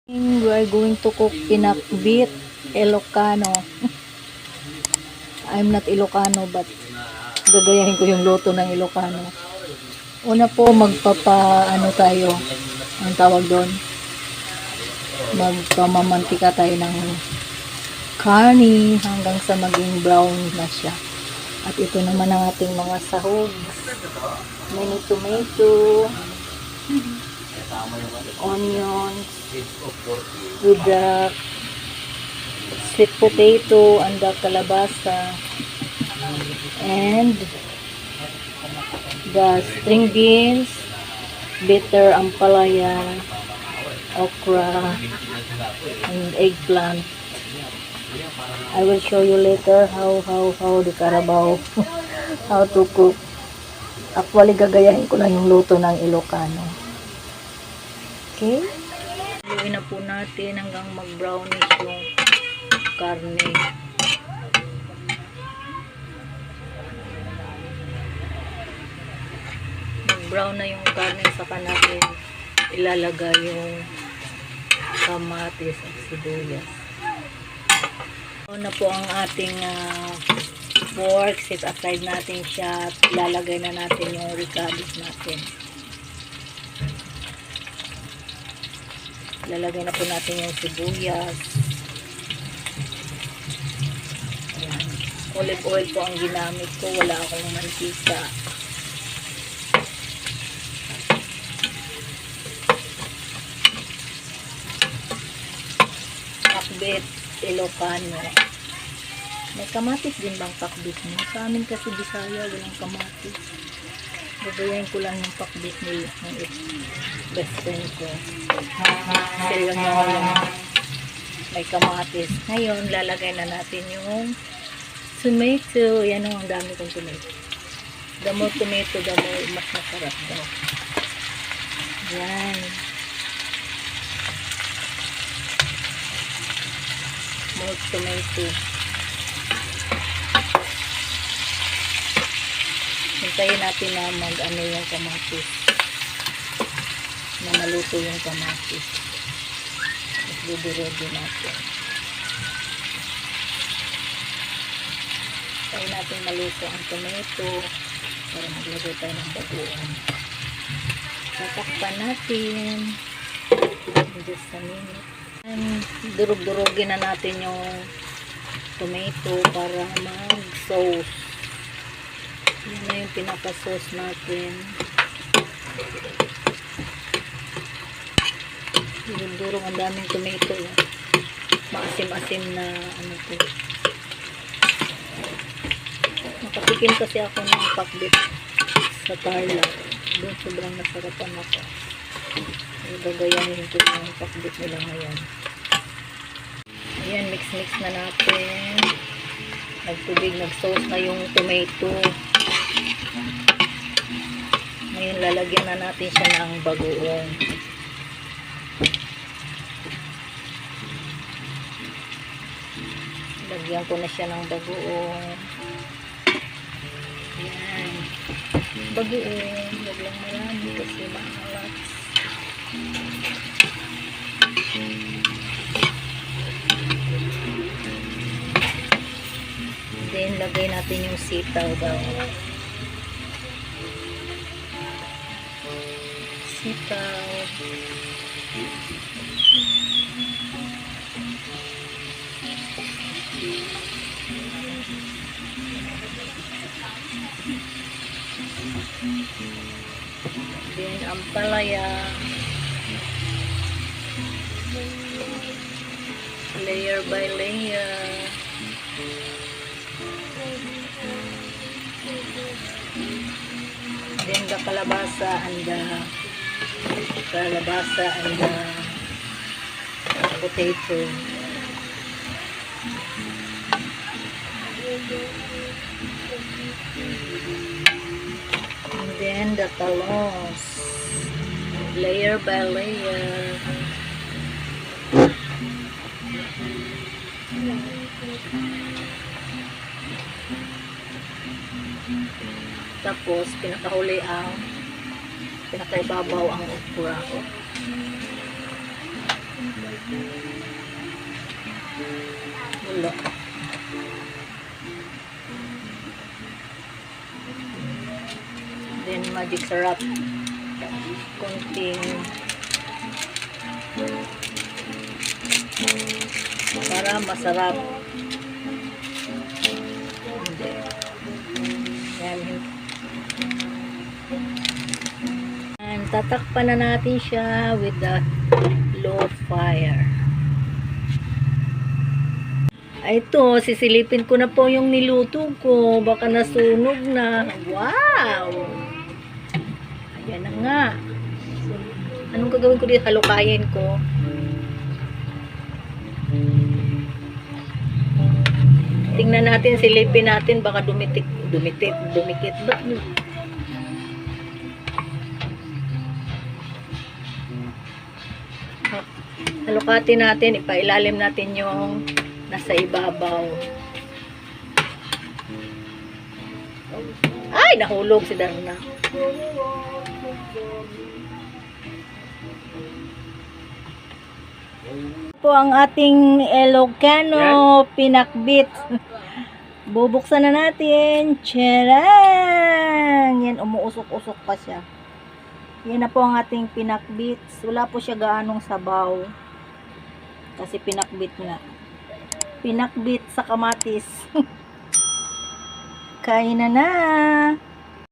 We are going to cook pinakbit Ilocano. I'm not Ilocano but gagayahin ko yung luto ng Ilocano. Una po ano tayo, ang tawag doon, magpamamantika tayo ng karni hanggang sa maging brown na siya. At ito naman ang ating mga sahog. Mini tomato, onions, with the sweet potato and the kalabasa, and the string beans, bitter ampalaya, okra, and eggplant. I will show you later how the Carabao how to cook. Actually, gagayahin ko lang yung luto ng Ilocano. Okay? Luin na po natin hanggang mag-brownish yung karne. Mag-brown na yung karne, saka natin ilalagay yung kamatis at sibuyas. Na po ang ating pork. Set aside natin siya at ilalagay na natin yung ricados natin. Ilalagay na po natin yung sibuyas. Ayan. Olive oil po ang ginamit ko, wala akong mantika. Pakbit Ilocano. May kamatis din bang pakbit mo? Sa amin kasi Bisaya, walang kamatis. Gagayahin ko lang yung pakbit ng best friend ko. Kasi lang yung may kamatis. Ngayon, lalagay na natin yung tomato. Yan ang dami kong tomato. The more tomato, the more mas masarap daw. Yan. More tomato. Hintayin natin na mag-ano yung kamatis. Na maluto yung kamatis. At buburodo natin. Hintayin natin maluto ang tomato para maglagay tayo ng bagoong. Tatakpan natin. Just a minute. Durog-durogin na natin yung tomato para mag-sauce. Yan na yung pinaka-sauce natin. Durog-durog, ang daming tomato. Maasim-asim na ano to. Nakatikim kasi ako ng pakbit sa Tarlac. Doon sobrang nasarapan ako. Gagayahin ko yung pakbit nila ngayon. Ayan, mix-mix na natin. Nagtubig, nag-sauce na yung tomato. Ngayon, lalagyan na natin siya ng bagoong. Lagyan ko na siya ng bagoong. Ayan. Bagoong. Huwag lang marami kasi maalat. Then, lagay natin yung sitaw daw. Sitaw. Then, ampalaya. Layer by layer. Then the kalabasa and the potato. And then the talons. Layer by layer. Tapos, pinakahuli ang pinakaibabaw ang okra. Wala. Then magic syrup. Konting para masarap. Hindi. Yan. And tatakpan na natin siya with the low fire. Ito, sisilipin ko na po yung niluto ko. Baka nasunog na. Wow! Ayan na nga. Anong gagawin ko dito? Halukayin ko. Tingnan natin, silipin natin. Baka dumikit. Ba't halukatin natin. Ipailalim natin yung nasa ibabaw. Ay, nahulog si Darna. Po ang ating Ilocano pinakbit. Bubuksan na natin. Tcharam! Yan, umuusok-usok pa siya. Yan na po ang ating pinakbit. Wala po siya gaanong sabaw. Kasi pinakbit nga. Pinakbit sa kamatis. Kain na na.